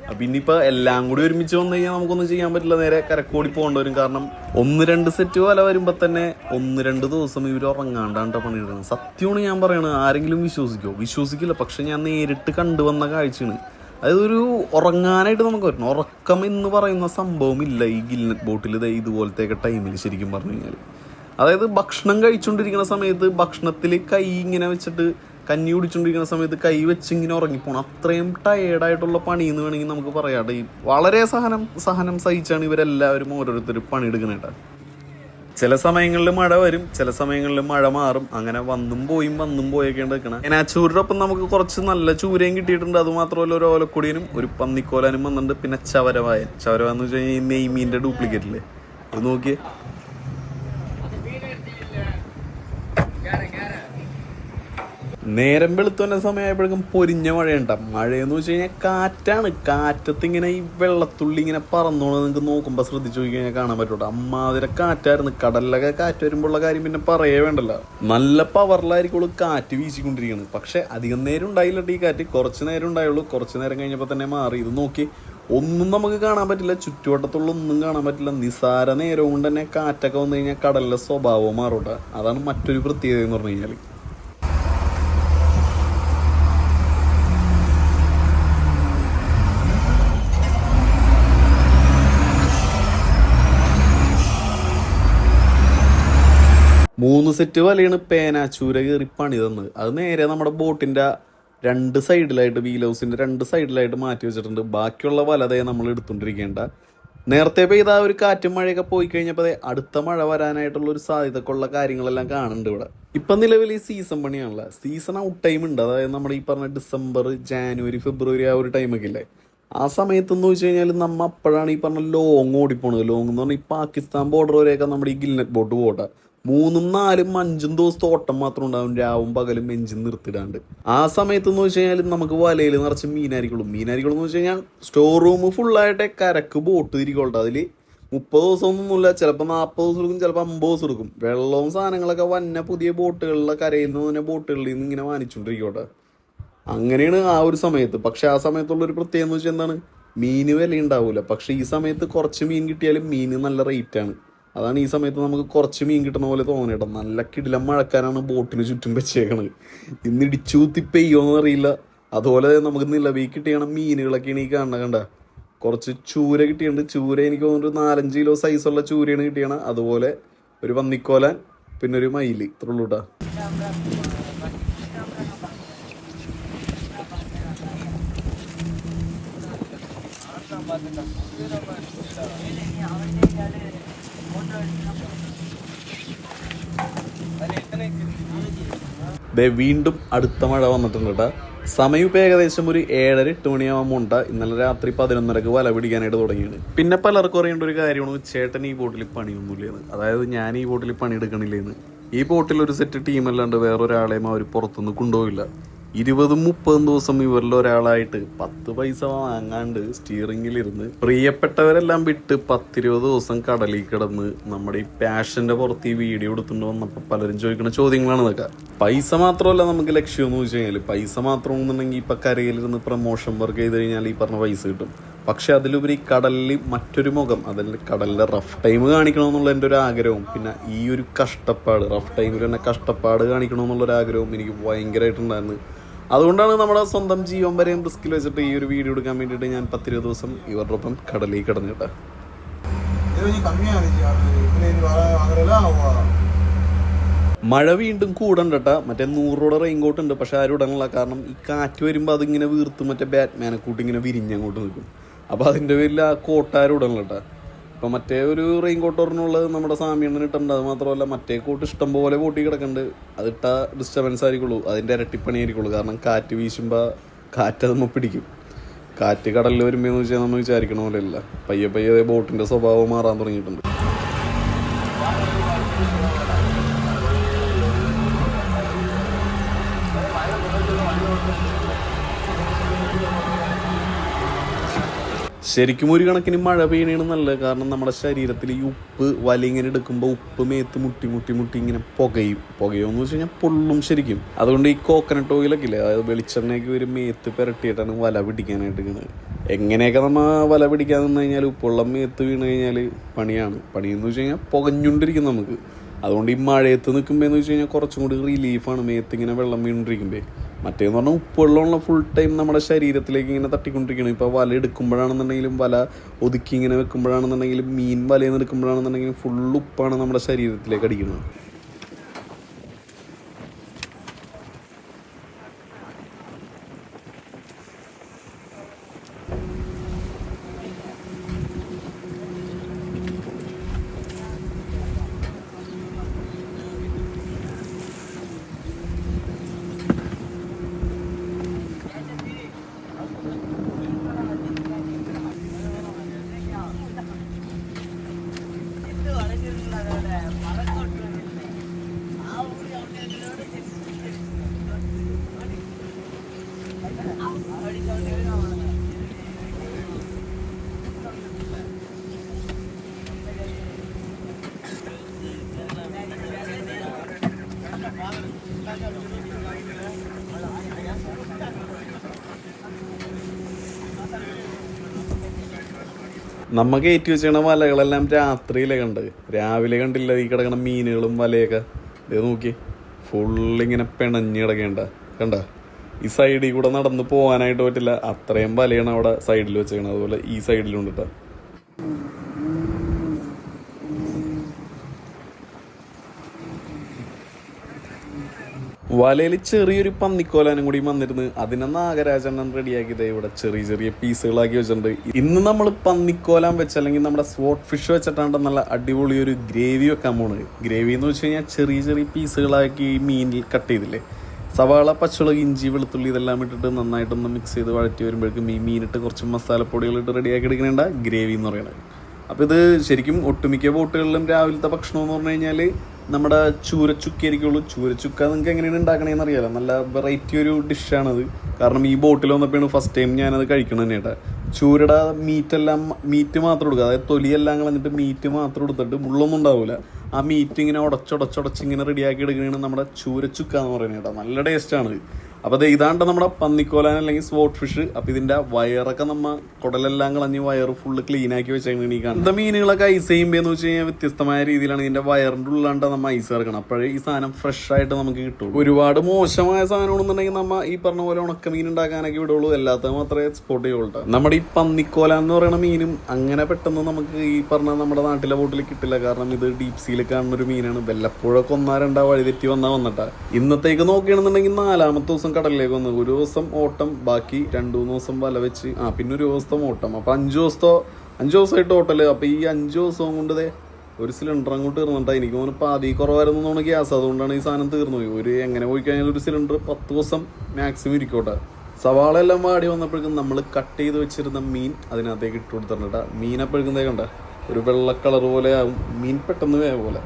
അപ്പം ഇനിയിപ്പോൾ എല്ലാം കൂടി ഒരുമിച്ച് വന്നു കഴിഞ്ഞാൽ നമുക്കൊന്നും ചെയ്യാൻ പറ്റില്ല, നേരെ കരക്കോടി പോകേണ്ടി വരും. കാരണം 1-2 സെറ്റ് വല വരുമ്പോൾ തന്നെ 1-2 ദിവസം ഇവർ ഉറങ്ങാണ്ടാണ് പണിയിടുന്നത്. സത്യമാണ് ഞാൻ പറയണത്. ആരെങ്കിലും വിശ്വസിക്കില്ല. പക്ഷെ ഞാൻ നേരിട്ട് കണ്ടുവന്ന കാഴ്ചയാണ്. അതായത് ഒരു ഉറങ്ങാനായിട്ട് നമുക്ക് പറ്റണം. ഉറക്കം എന്ന് പറയുന്ന സംഭവമില്ല ഈ ഗിൽനെറ്റ് ബോട്ടിൽ ഇതുപോലത്തെയൊക്കെ ടൈമിൽ ശരിക്കും പറഞ്ഞു കഴിഞ്ഞാൽ. അതായത് ഭക്ഷണം കഴിച്ചുകൊണ്ടിരിക്കുന്ന സമയത്ത് ഭക്ഷണത്തിൽ കൈ ഇങ്ങനെ വെച്ചിട്ട്, കഞ്ഞി കുടിച്ചുകൊണ്ടിരിക്കുന്ന സമയത്ത് കൈ വെച്ച് ഇങ്ങനെ ഉറങ്ങിപ്പോണം. അത്രയും ടയേർഡായിട്ടുള്ള പണി എന്ന് വേണമെങ്കിൽ നമുക്ക് പറയാം. വളരെ സഹനം സഹിച്ചാണ് ഇവരെല്ലാവരും ഓരോരുത്തർ പണിയെടുക്കണേട്ടാ. ചില സമയങ്ങളിൽ മഴ വരും, ചില സമയങ്ങളിൽ മഴ മാറും. അങ്ങനെ വന്നും പോയൊക്കെ നിൽക്കണം. ഏനാച്ചൂരിന്റെ ഒപ്പം നമുക്ക് കുറച്ച് നല്ല ചൂരയും കിട്ടിയിട്ടുണ്ട്. അത് മാത്രമല്ല ഒരു ഓലക്കൊടിയനും ഒരു പന്നിക്കോലാനും വന്നിട്ടുണ്ട്. പിന്നെ ചവരവായ എന്ന് വെച്ച് കഴിഞ്ഞാൽ ഈ നെയ്മീൻ്റെ ഡ്യൂപ്ലിക്കേറ്റ് അല്ലേ, അത് നോക്കിയേ. നേരം വെളുത്തുന്ന സമയമായപ്പോഴേക്കും പൊരിഞ്ഞ മഴയുണ്ടാ. മഴയെന്ന് വെച്ച് കഴിഞ്ഞാൽ കാറ്റാണ്. കാറ്റത്ത് ഇങ്ങനെ ഈ വെള്ളത്തുള്ളി ഇങ്ങനെ പറന്നോളൂ. നിങ്ങൾക്ക് നോക്കുമ്പോൾ ശ്രദ്ധിച്ചു നോക്കി കഴിഞ്ഞാൽ കാണാൻ പറ്റൂട്ടോ. അമ്മാതിരെ കാറ്റായിരുന്നു. കടലിലൊക്കെ കാറ്റ് വരുമ്പോഴുള്ള കാര്യം പിന്നെ പറയേ വേണ്ടല്ലോ. നല്ല പവറിലായിരിക്കുള്ളൂ കാറ്റ് വീശിക്കൊണ്ടിരിക്കുന്നത്. പക്ഷെ അധികം നേരം ഉണ്ടായില്ല ഈ കാറ്റ്. കുറച്ച് നേരം ഉണ്ടായുള്ളൂ. കുറച്ച് നേരം കഴിഞ്ഞപ്പോൾ തന്നെ മാറി. ഇത് നോക്കി ഒന്നും നമുക്ക് കാണാൻ പറ്റില്ല. ചുറ്റുവട്ടത്തുള്ള ഒന്നും കാണാൻ പറ്റില്ല. നിസാര നേരം കൊണ്ട് തന്നെ കാറ്റൊക്കെ വന്നു കഴിഞ്ഞാൽ കടലിലെ സ്വഭാവം മാറൂട്ടാ. അതാണ് മറ്റൊരു പ്രത്യേകത എന്ന് പറഞ്ഞു കഴിഞ്ഞാൽ. 3 സെറ്റ് വലയാണ് പേനാച്ചൂര കയറി പണി തന്നത്. അത് നേരെ നമ്മുടെ ബോട്ടിന്റെ 2 സൈഡിലായിട്ട്, വീൽ ഹൗസിന്റെ 2 സൈഡിലായിട്ട് മാറ്റി വെച്ചിട്ടുണ്ട്. ബാക്കിയുള്ള വലതയെ നമ്മൾ എടുത്തുകൊണ്ടിരിക്കേണ്ട. നേരത്തെ പെയ്ത ആ ഒരു കാറ്റും മഴയൊക്കെ പോയി കഴിഞ്ഞപ്പോൾ അടുത്ത മഴ വരാനായിട്ടുള്ള ഒരു സാധ്യതക്കുള്ള കാര്യങ്ങളെല്ലാം കാണുന്നുണ്ട് ഇവിടെ. ഇപ്പം നിലവിൽ ഈ സീസൺ പണിയാണല്ലോ. സീസൺ ഔട്ട് ടൈം ഉണ്ട്. അതായത് നമ്മുടെ ഈ പറഞ്ഞ ഡിസംബർ, ജാനുവരി, ഫെബ്രുവരി ആ ഒരു ടൈമൊക്കെ ഇല്ലേ, ആ സമയത്തെന്ന് വെച്ച് കഴിഞ്ഞാൽ നമ്മ അപ്പോഴാണ് ഈ പറഞ്ഞ ലോങ് ഓടിപ്പോണത്. ലോങ് എന്ന് പറഞ്ഞാൽ ഈ പാകിസ്ഥാൻ ബോർഡർ വരെയൊക്കെ നമ്മുടെ ഈ ഗിൽനെറ്റ് ബോട്ട് പോട്ടെ 3, 4, 5 ദിവസത്തെ ഓട്ടം മാത്രം ഉണ്ടാവും. രാവും പകലും എഞ്ചിൻ നിർത്തിടാണ്ട്. ആ സമയത്ത് എന്ന് വെച്ച് കഴിഞ്ഞാൽ നമുക്ക് വലയിൽ നിറച്ച് മീനായിരിക്കുള്ളൂ എന്ന് വെച്ച് കഴിഞ്ഞാൽ സ്റ്റോർ റൂം ഫുള്ളായിട്ട് കരക്ക് ബോട്ട് തിരികൊള്ളു. അതിൽ 30 ദിവസമൊന്നുമില്ല, ചിലപ്പോൾ 40 ദിവസം എടുക്കും, ചിലപ്പോൾ 50 ദിവസം എടുക്കും. വെള്ളവും സാധനങ്ങളൊക്കെ വന്ന പുതിയ ബോട്ടുകളിലെ കരയിൽ നിന്ന് തന്നെ ബോട്ടുകളിൽ നിന്ന് ഇങ്ങനെ വാങ്ങിച്ചുകൊണ്ടിരിക്കോട്ടെ. അങ്ങനെയാണ് ആ ഒരു സമയത്ത്. പക്ഷെ ആ സമയത്തുള്ളൊരു പ്രത്യേകത എന്ന് വെച്ചാൽ എന്താണ്, മീൻ വില ഉണ്ടാവില്ല. പക്ഷെ ഈ സമയത്ത് കുറച്ച് മീൻ കിട്ടിയാലും മീൻ നല്ല റേറ്റാണ്. അതാണ് ഈ സമയത്ത് നമുക്ക് കുറച്ച് മീൻ കിട്ടുന്ന പോലെ തോന്നിയിട്ടോ. നല്ല കിടിലം മഴക്കാരാണ് ബോട്ടിന് ചുറ്റും വെച്ചേക്കണത്. ഇന്ന് ഇടിച്ചൂത്തി പെയ്യോന്ന് അറിയില്ല. അതുപോലെ നമുക്ക് നിലവിൽ കിട്ടിയാണ് മീനുകളൊക്കെയാണ് ഈ കാണുന്നത്. കണ്ട കുറച്ച് ചൂര കിട്ടിയിട്ടുണ്ട്. ചൂര എനിക്ക് തോന്നുന്നു 4-5 കിലോ സൈസുള്ള ചൂരയാണ് കിട്ടിയാണ്. അതുപോലെ ഒരു പന്നിക്കോലാൻ, പിന്നെ ഒരു മയില്. ഇത്രയുള്ളൂ കേട്ടോ. വീണ്ടും അടുത്ത മഴ വന്നിട്ടുണ്ട് കേട്ടോ. സമയം ഇപ്പം ഏകദേശം ഒരു 7-8 മണിയാകുമ്പോൾ ഉണ്ട്. ഇന്നലെ രാത്രി 11:30 വല പിടിക്കാനായിട്ട് തുടങ്ങിയത്. പിന്നെ പലർക്കും അറിയേണ്ട ഒരു കാര്യമാണ്, ചേട്ടൻ ഈ ബോട്ടിൽ പണിയൊന്നുമില്ലെന്ന്. അതായത് ഞാൻ ഈ ബോട്ടിൽ പണിയെടുക്കണില്ലേന്ന്. ഈ ബോട്ടിൽ ഒരു സെറ്റ് ടീമല്ലാണ്ട് വേറൊരാളെയും അവർ പുറത്തുനിന്ന് കൊണ്ടുപോയില്ല. 20-30 ദിവസം ഇവരിൽ ഒരാളായിട്ട് 10 പൈസ വാങ്ങാണ്ട് സ്റ്റിയറിംഗിലിരുന്ന് പ്രിയപ്പെട്ടവരെല്ലാം വിട്ട് 10-20 ദിവസം കടലിൽ കിടന്ന് നമ്മുടെ ഈ പാഷന്റെ പുറത്ത് ഈ വീഡിയോ എടുത്തുകൊണ്ട് വന്നപ്പോൾ പലരും ചോദിക്കുന്ന ചോദ്യങ്ങളാണ് ഇതൊക്കെ. പൈസ മാത്രമല്ല നമുക്ക് ലക്ഷ്യം എന്ന് വെച്ച് കഴിഞ്ഞാൽ, പൈസ മാത്രം എന്നുണ്ടെങ്കിൽ ഇപ്പം കരയിലിരുന്ന് പ്രമോഷൻ വർക്ക് ചെയ്ത് കഴിഞ്ഞാൽ ഈ പറഞ്ഞ പൈസ കിട്ടും. പക്ഷെ അതിലുപരി കടലിൽ മറ്റൊരു മുഖം, അതിൽ കടലിലെ റഫ് ടൈം കാണിക്കണമെന്നുള്ള എൻ്റെ ഒരു ആഗ്രഹവും, പിന്നെ ഈ ഒരു കഷ്ടപ്പാട്, റഫ് ടൈമിൽ തന്നെ കഷ്ടപ്പാട് കാണിക്കണമെന്നുള്ളൊരു ആഗ്രഹവും എനിക്ക് ഭയങ്കരമായിട്ടുണ്ടായിരുന്നു. അതുകൊണ്ടാണ് നമ്മുടെ സ്വന്തം ജീവൻ വരെയും റിസ്കിൽ വെച്ചിട്ട് ഈ ഒരു വീഡിയോ എടുക്കാൻ വേണ്ടിയിട്ട് ഞാൻ 10-20 ദിവസം ഇവരുടെ ഒപ്പം കടലിൽ കിടന്നിട്ട്. മഴ വീണ്ടും കൂടണ്ടട്ടാ. മറ്റേ 100 രൂപ റെയിൻകോട്ട് ഉണ്ട്, പക്ഷെ ആരും ഇടണില്ല. കാരണം ഈ കാറ്റ് വരുമ്പോൾ അതിങ്ങനെ വീർത്ത് മറ്റേ ബാറ്റ്മാനെ കൂട്ടി ഇങ്ങനെ വിരിഞ്ഞങ്ങോട്ട് നിൽക്കും. അപ്പോൾ അതിൻ്റെ പേരിൽ ആ കോട്ടാരും ഇടണില്ലട്ടാ. ഇപ്പം മറ്റേ ഒരു റെയിൻകോട്ട് ഒരെണ്ണുള്ളത് നമ്മുടെ സാമ്യണ്ണന് ഇട്ടുണ്ട്. അത് മാത്രമല്ല മറ്റേ കോട്ട് ഇഷ്ടം പോലെ പൊട്ടി കിടക്കുന്നുണ്ട്. അതിട്ട ഡിസ്റ്റർബൻസ് ആയിരിക്കുള്ളൂ, അതിൻ്റെ ഇരട്ടിപ്പണി ആയിരിക്കുള്ളൂ. കാരണം കാറ്റ് വീശുമ്പോൾ കാറ്റ് അതുമ്പോൾ പിടിക്കും. കാറ്റ് കടലിൽ വരുമ്പോൾ എന്ന് വെച്ചാൽ നമ്മൾ വിചാരിക്കണ പോലെയല്ല. പയ്യെ പയ്യെ ബോട്ടിൻ്റെ സ്വഭാവം മാറാൻ തുടങ്ങിയിട്ടുണ്ട്. ശരിക്കും ഒരു കണക്കിന് മഴ പെയ്യണേണ് നല്ലത്. കാരണം നമ്മുടെ ശരീരത്തിൽ ഈ ഉപ്പ് വല ഇങ്ങനെ എടുക്കുമ്പോൾ ഉപ്പ് മേത്ത് മുട്ടി ഇങ്ങനെ പുകയുമെന്ന് വെച്ച് കഴിഞ്ഞാൽ പൊള്ളും ശരിക്കും. അതുകൊണ്ട് ഈ കോക്കനട്ട് ഓയിലൊക്കെ ഇല്ലേ, അതായത് വെളിച്ചെണ്ണയൊക്കെ ഒരു മേത്ത് പുരട്ടിയിട്ടാണ് വല പിടിക്കാനായിട്ട് ഇരിക്കുന്നത്. എങ്ങനെയൊക്കെ നമ്മൾ വല പിടിക്കാൻ നിന്ന് കഴിഞ്ഞാൽ ഉപ്പുള്ള മേത്ത് വീണ് കഴിഞ്ഞാൽ പണിയെന്ന് വെച്ച് കഴിഞ്ഞാൽ പുകഞ്ഞുകൊണ്ടിരിക്കും നമുക്ക്. അതുകൊണ്ട് ഈ മഴയത്ത് നിൽക്കുമ്പോൾ എന്ന് വെച്ച് കഴിഞ്ഞാൽ കുറച്ചും കൂടി റിലീഫാണ് മേത്ത് ഇങ്ങനെ വെള്ളം വീണിരിക്കുമ്പോൾ. മറ്റേന്ന് പറഞ്ഞാൽ ഉപ്പുവെള്ളമുള്ള ഫുൾ ടൈം നമ്മുടെ ശരീരത്തിലേക്ക് ഇങ്ങനെ തട്ടിക്കൊണ്ടിരിക്കണം. ഇപ്പോൾ വല എടുക്കുമ്പോഴാണെന്നുണ്ടെങ്കിലും, വല ഒതുക്കി ഇങ്ങനെ വെക്കുമ്പോഴാണെന്നുണ്ടെങ്കിലും, മീൻ വലയിൽ നിന്ന് എടുക്കുമ്പോഴാണെന്നുണ്ടെങ്കിലും ഫുൾ ഉപ്പാണ് നമ്മുടെ ശരീരത്തിലേക്ക് അടിക്കുന്നത്. നമ്മ കയറ്റി വെച്ചിരുന്ന വലകളെല്ലാം രാത്രിയിലെ കണ്ട്, രാവിലെ കണ്ടില്ല ഈ കിടക്കണ മീനുകളും വലയൊക്കെ. ഇത് നോക്കി, ഫുള്ളിങ്ങനെ പിണഞ്ഞ് കിടക്കേണ്ട കണ്ട. ഈ സൈഡിൽ കൂടെ നടന്ന് പോകാനായിട്ട് പറ്റില്ല, അത്രയും വലയാണ് അവിടെ സൈഡിൽ വെച്ചേക്കണത്. അതുപോലെ ഈ സൈഡിലുണ്ട് കേട്ടോ. വലയിൽ ചെറിയൊരു പന്നിക്കോലാനും കൂടി വന്നിരുന്ന് അതിനെ നാഗരാജണ്ണൻ റെഡിയാക്കിയത് ഇവിടെ ചെറിയ ചെറിയ പീസുകളാക്കി വെച്ചിട്ടുണ്ട്. ഇന്ന് നമ്മൾ പന്നിക്കോലാൻ വെച്ച് അല്ലെങ്കിൽ നമ്മുടെ സ്പോട്ട് ഫിഷ് വെച്ചിട്ടാണ് നല്ല അടിപൊളി ഒരു ഗ്രേവി വെക്കാൻ പോണത്. ഗ്രേവി എന്ന് വെച്ച് കഴിഞ്ഞാൽ ചെറിയ ചെറിയ പീസുകളാക്കി മീനിൽ കട്ട് ചെയ്തില്ലേ, സവാള, പച്ചമുളക്, ഇഞ്ചി, വെളുത്തുള്ളി ഇതെല്ലാം ഇട്ടിട്ട് നന്നായിട്ടൊന്ന് മിക്സ് ചെയ്ത് വഴറ്റി വരുമ്പോഴേക്കും ഈ മീനിട്ട് കുറച്ച് മസാലപ്പൊടികളിട്ട് റെഡിയാക്കി എടുക്കുന്നുണ്ട് ഗ്രേവി എന്ന് പറയുന്നത്. അപ്പോൾ ഇത് ശരിക്കും ഒട്ടുമിക്ക ബോട്ടുകളിലും രാവിലത്തെ ഭക്ഷണം എന്ന് പറഞ്ഞു കഴിഞ്ഞാൽ നമ്മുടെ ചൂരച്ചുക്കായിരിക്കുള്ളൂ. ചൂരച്ചുക്ക നിങ്ങൾക്ക് എങ്ങനെയാണ് ഉണ്ടാക്കണേന്ന് അറിയാലോ, നല്ല വെറൈറ്റി ഒരു ഡിഷാണത്. കാരണം ഈ ബോട്ടിൽ വന്നപ്പോഴാണ് ഫസ്റ്റ് ടൈം ഞാനത് കഴിക്കണം തന്നെ കേട്ടോ. ചൂരയുടെ മീറ്റ് മാത്രം എടുക്കുക, അതായത് തൊലിയെല്ലാം കളഞ്ഞിട്ട് മീറ്റ് മാത്രം എടുത്തിട്ട് മുള്ളൊന്നും ഉണ്ടാവില്ല. ആ മീറ്റ് ഇങ്ങനെ ഉടച്ചുടച്ചിങ്ങനെ റെഡിയാക്കി എടുക്കുകയാണ് നമ്മുടെ ചൂരച്ചുക്ക എന്ന് പറയുന്നത് കേട്ടോ. നല്ല ടേസ്റ്റാണ്. അപ്പോൾ അത് ഇതാണ്ട് നമ്മുടെ പന്നിക്കോലാൻ അല്ലെങ്കിൽ സ്പോട്ട് ഫിഷ്. അപ്പോൾ ഇതിൻ്റെ വയറൊക്കെ നമ്മ കുടലെല്ലാം കളഞ്ഞ് വയറ് ഫുള്ള് ക്ലീൻ ആക്കി വെച്ചാൽ ഈ കാണുന്നത്. മീനുകളൊക്കെ ഐസ് ചെയ്യുമ്പോൾ എന്ന് വെച്ച് കഴിഞ്ഞാൽ വ്യത്യസ്തമായ രീതിയിലാണ് ഇതിൻ്റെ വയറിൻ്റെ ഉള്ളിലാണ്ട് നമ്മൾ ഐസ് ഇറക്കണം. അപ്പോഴേ ഈ സാധനം ഫ്രഷ് ആയിട്ട് നമുക്ക് കിട്ടുള്ളൂ. ഒരുപാട് മോശമായ സാധനമാണെന്നുണ്ടെങ്കിൽ നമ്മൾ ഈ പറഞ്ഞ പോലെ ഉണക്കമീൻ ഉണ്ടാക്കാനൊക്കെ വിടുള്ളൂ, അല്ലാത്ത മാത്രമേ എക്സ്പോർട്ട് ചെയ്യുള്ളൂ. നമ്മുടെ ഈ പന്നിക്കോലാൻ എന്ന് പറയുന്ന മീനും അങ്ങനെ പെട്ടെന്ന് നമുക്ക് ഈ പറഞ്ഞ നമ്മുടെ നാട്ടിലെ ബോട്ടിൽ കിട്ടില്ല. കാരണം ഇത് ഡീപ് സീയിൽ കാണുന്ന ഒരു മീനാണ്. വല്ലപ്പോഴൊക്കെ 1-2 വഴിതെറ്റി വന്നിട്ടാ. ഇന്നത്തേക്ക് നോക്കുകയാണെന്നുണ്ടെങ്കിൽ 4ാമത്തെ ദിവസം കടലിലേക്ക് വന്നു. ഒരു ദിവസം ഓട്ടം, ബാക്കി 2-3 ദിവസം വല വെച്ച്, പിന്നെ ഒരു ദിവസത്തെ ഓട്ടം. അപ്പൊ 5 ദിവസമായിട്ട് ഓട്ടല്. അപ്പൊ ഈ 5 ദിവസവും കൊണ്ട് ഒരു സിലിണ്ടർ അങ്ങോട്ട് തീർന്നിട്ടാ. എനിക്ക് തോന്നുന്നു പാതി കുറവായിരുന്നു തോന്നുന്നു ഗ്യാസ്, അതുകൊണ്ടാണ് ഈ സാധനം തീർന്നു പോയി. ഒരു എങ്ങനെ പോയി കഴിഞ്ഞാൽ ഒരു സിലിണ്ടർ 10 ദിവസം മാക്സിമം ഇരിക്കോട്ടെ. സവാള എല്ലാം വാടി വന്നപ്പോഴേക്കും നമ്മൾ കട്ട് ചെയ്ത് വെച്ചിരുന്ന മീൻ അതിനകത്തേക്ക് ഇട്ട് കൊടുത്തിട്ടാ. മീനപ്പോഴേക്കും കണ്ട ഒരു വെള്ള കളർ പോലെ ആവും മീൻ, പെട്ടെന്ന് വേഗം പോലെ.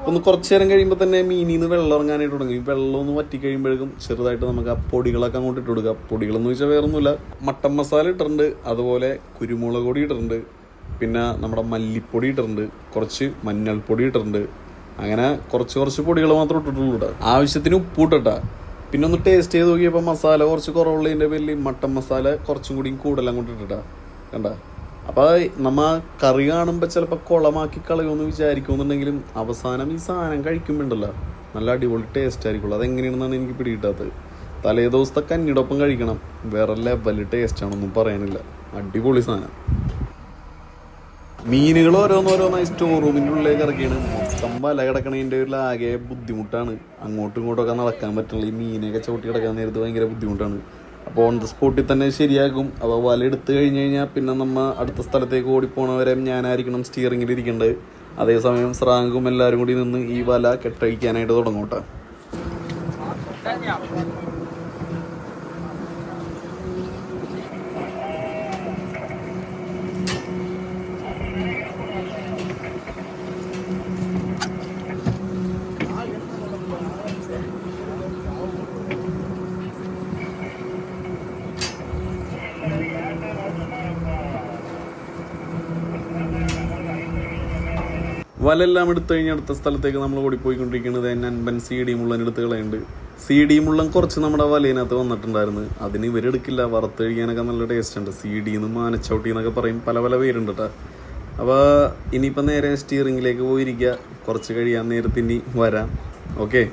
ഒന്ന് കുറച്ച് നേരം കഴിയുമ്പോൾ തന്നെ മീനിൽ നിന്ന് വെള്ളം ഇറങ്ങാനായിട്ട് തുടങ്ങി. വെള്ളം ഒന്ന് വറ്റി കഴിയുമ്പോഴേക്കും ചെറുതായിട്ട് നമുക്ക് ആ പൊടികളൊക്കെ അങ്ങോട്ട് ഇട്ട് കൊടുക്കുക. പൊടികളെന്ന് വെച്ചാൽ വേറെ ഒന്നുമില്ല, മട്ടൻ മസാല ഇട്ടിട്ടുണ്ട്, അതുപോലെ കുരുമുളക് പൊടി ഇട്ടിട്ടുണ്ട്, പിന്നെ നമ്മുടെ മല്ലിപ്പൊടി ഇട്ടിട്ടുണ്ട്, കുറച്ച് മഞ്ഞൾപ്പൊടി ഇട്ടിട്ടുണ്ട്. അങ്ങനെ കുറച്ച് പൊടികൾ മാത്രം ഇട്ടിട്ടുള്ളൂ ഇവിടെ. ആവശ്യത്തിന് ഉപ്പ് ഇട്ടിട്ടാ. പിന്നെ ഒന്ന് ടേസ്റ്റ് ചെയ്ത് നോക്കിയപ്പോൾ മസാല കുറച്ച് കുറവുള്ളതിൻ്റെ പേരിൽ മട്ടൻ മസാല കുറച്ചും കൂടി കൂടുതൽ അങ്ങോട്ട് ഇട്ടിട്ടാ. കണ്ട. അപ്പോൾ നമ്മ കറി കാണുമ്പോൾ ചിലപ്പോൾ കുളമാക്കി കളയുമെന്ന് വിചാരിക്കുമെന്നുണ്ടെങ്കിലും അവസാനം ഈ സാധനം കഴിക്കുമ്പോണ്ടല്ലോ നല്ല അടിപൊളി ടേസ്റ്റ് ആയിരിക്കുള്ളൂ. അതെങ്ങനെയാണെന്നാണ് എനിക്ക് പിടികിട്ടാത്തത്. തലേ ദിവസത്തെ കഞ്ഞിടൊപ്പം കഴിക്കണം, വേറെ ലെവൽ ടേസ്റ്റാണൊന്നും പറയാനില്ല. അടിപൊളി സാധനം. മീനുകൾ ഓരോന്നോരോന്നായി സ്റ്റോർ റൂമിൻ്റെ ഉള്ളിലേക്ക് ഇറക്കിയാണ്. മൊത്തം വല കിടക്കണതിൻ്റെ ഒരു ആകെ ബുദ്ധിമുട്ടാണ്. അങ്ങോട്ടും ഇങ്ങോട്ടൊക്കെ നടക്കാൻ പറ്റുള്ളൂ. ഈ മീനൊക്കെ ചവിട്ടി കിടക്കാൻ നേരത്ത് ഭയങ്കര ബുദ്ധിമുട്ടാണ്. അപ്പോൾ ഓൺ ദ സ്പോട്ടിൽ തന്നെ ശരിയാക്കും. അപ്പോൾ വല എടുത്തു കഴിഞ്ഞ് കഴിഞ്ഞാൽ പിന്നെ നമ്മൾ അടുത്ത സ്ഥലത്തേക്ക് ഓടിപ്പോണവരെ ഞാനായിരിക്കണം സ്റ്റിയറിങ്ങിൽ ഇരിക്കേണ്ടത്. അതേസമയം സ്രാങ്കും എല്ലാവരും കൂടി നിന്ന് ഈ വല കെട്ടഴിക്കാനായിട്ട് തുടങ്ങോട്ടെ. വലെല്ലാം എടുത്തു കഴിഞ്ഞാൽ അടുത്ത സ്ഥലത്തേക്ക് നമ്മൾ ഓടിപ്പോയിക്കൊണ്ടിരിക്കുന്നത് നൻപൻ CD മുള്ളൻ എടുത്ത് കളയുന്നുണ്ട്. CD മുള്ളൻ കുറച്ച് നമ്മുടെ വലയിനകത്ത് വന്നിട്ടുണ്ടായിരുന്നു. അതിന് ഇവരെടുക്കില്ല, വറുത്ത് കഴിക്കാനൊക്കെ നല്ല ടേസ്റ്റ് ഉണ്ട്. CD മാനച്ചൗട്ടി എന്നൊക്കെ പറയും, പല പല പേരുണ്ട് കേട്ടോ. അപ്പോൾ ഇനിയിപ്പോൾ നേരെ സ്റ്റിയറിങ്ങിലേക്ക് പോയിരിക്കുക. കുറച്ച് കഴിയാൻ നേരത്തിന് വരാം. ഓക്കെ.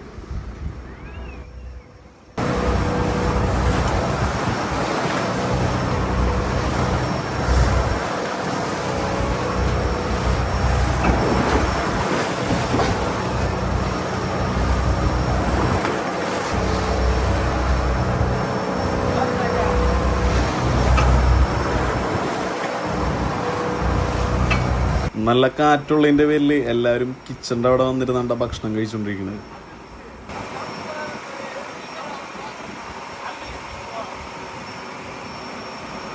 നല്ല കാറ്റുള്ളതിൻ്റെ പേരിൽ എല്ലാവരും കിച്ചൻ്റെ അവിടെ വന്നിരുന്നാണ്ട ഭക്ഷണം കഴിച്ചുകൊണ്ടിരിക്കുന്നത്.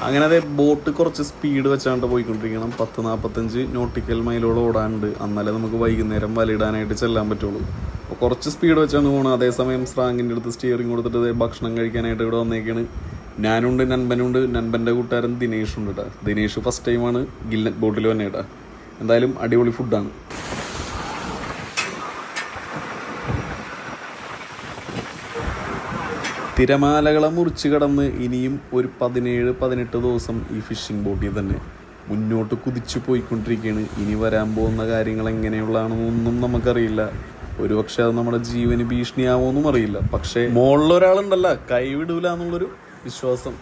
അങ്ങനെ അതേ ബോട്ട് കുറച്ച് സ്പീഡ് വെച്ചാണ്ട് പോയിക്കൊണ്ടിരിക്കണം. 10-45 നോട്ടിക്കൽ മൈലോളം ഓടാനുണ്ട്. എന്നാലേ നമുക്ക് വൈകുന്നേരം വലയിടാനായിട്ട് ചെല്ലാൻ പറ്റുള്ളൂ. അപ്പോൾ കുറച്ച് സ്പീഡ് വെച്ചാണ് പോകണം. അതേസമയം സ്രാങ്ങിൻ്റെ അടുത്ത് സ്റ്റിയറിംഗ് കൊടുത്തിട്ട് ഭക്ഷണം കഴിക്കാനായിട്ട് ഇവിടെ വന്നേക്കാണ്. ഞാനുണ്ട്, നൻപനുണ്ട്, നൻപൻ്റെ കൂട്ടുകാരൻ ദിനേഷുണ്ട് കേട്ടോ. ദിനേഷ് ഫസ്റ്റ് ടൈമാണ് ഗിൽനെറ്റ് ബോട്ടിൽ വന്നെ കേട്ടോ. എന്തായാലും അടിപൊളി ഫുഡാണ്. തിരമാലകളെ മുറിച്ച് കടന്ന് ഇനിയും ഒരു 17-18 ദിവസം ഈ ഫിഷിംഗ് ബോട്ടിൽ തന്നെ മുന്നോട്ട് കുതിച്ചു പോയിക്കൊണ്ടിരിക്കുകയാണ്. ഇനി വരാൻ പോകുന്ന കാര്യങ്ങൾ എങ്ങനെയുള്ളതാണെന്നൊന്നും നമുക്കറിയില്ല. ഒരുപക്ഷെ അത് നമ്മുടെ ജീവന് ഭീഷണിയാവുമെന്നും അറിയില്ല. പക്ഷേ മുകളിലൊരാളുണ്ടല്ല, കൈവിടൂല എന്നുള്ളൊരു വിശ്വാസം.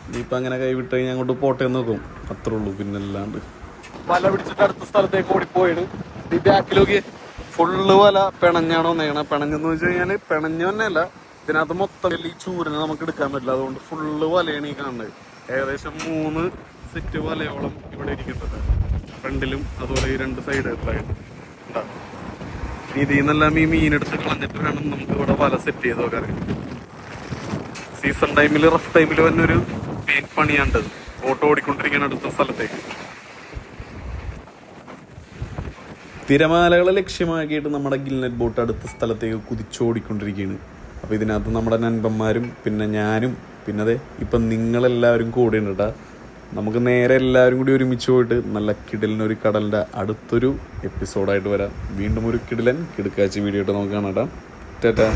ഇനിയിപ്പോൾ അങ്ങനെ കൈവിട്ട് കഴിഞ്ഞാൽ അങ്ങോട്ട് പോട്ടെ എന്ന് നോക്കും, അത്രേ ഉള്ളൂ. പിന്നെ അല്ലാണ്ട് വല പിടിച്ചിട്ട് അടുത്ത സ്ഥലത്തേക്ക് ഓടിപ്പോയാണ്. ഈ ബാക്കിലൊക്കെ ഫുള്ള് വല പിണഞ്ഞാണോ നേണ. പിണഞ്ഞെന്ന് വെച്ച് കഴിഞ്ഞാൽ പിണഞ്ഞു തന്നെയല്ല, ഇതിനകത്ത് മൊത്തം ഈ ചൂരിനെ നമുക്ക് എടുക്കാൻ പറ്റില്ല. അതുകൊണ്ട് ഫുള്ള് വലയാണ് ഈ കാണുന്നത്. ഏകദേശം 3 സെറ്റ് വലയോളം ഇവിടെ ഇരിക്കുന്നത്, ഫ്രണ്ടിലും അതുപോലെ ഈ 2 സൈഡായിട്ട് ഉണ്ടാകും. ഇതിൽ നിന്നെല്ലാം ഈ മീനെടുത്ത് കളഞ്ഞിട്ട് വേണം നമുക്ക് ഇവിടെ വല സെറ്റ് ചെയ്ത് നോക്കാൻ. സീസൺ ടൈമിൽ, റഫ് ടൈമിൽ വന്നൊരു മെയിൻ പണിയാണ്ടത്. ഓട്ടോ ഓടിക്കൊണ്ടിരിക്കുന്ന അടുത്ത സ്ഥലത്തേക്ക് തിരമാലകളെ ലക്ഷ്യമാക്കിയിട്ട് നമ്മുടെ ഗിൽനെറ്റ് ബോട്ട് അടുത്ത സ്ഥലത്തേക്ക് കുതിച്ചോടിക്കൊണ്ടിരിക്കുകയാണ്. അപ്പോൾ ഇതിനകത്ത് നമ്മുടെ നൻപന്മാരും പിന്നെ ഞാനും പിന്നെ അതെ ഇപ്പം നിങ്ങളെല്ലാവരും കൂടെ ഉണ്ട് കേട്ടോ. നമുക്ക് നേരെ എല്ലാവരും കൂടി ഒരുമിച്ച് പോയിട്ട് നല്ല കിടിലനൊരു കടലിൻ്റെ അടുത്തൊരു എപ്പിസോഡായിട്ട് വരാം. വീണ്ടും ഒരു കിടിലൻ കിടുക്കാച്ചി വീഡിയോ ആയിട്ട് നമുക്ക് കാണാം. ടാറ്റാ.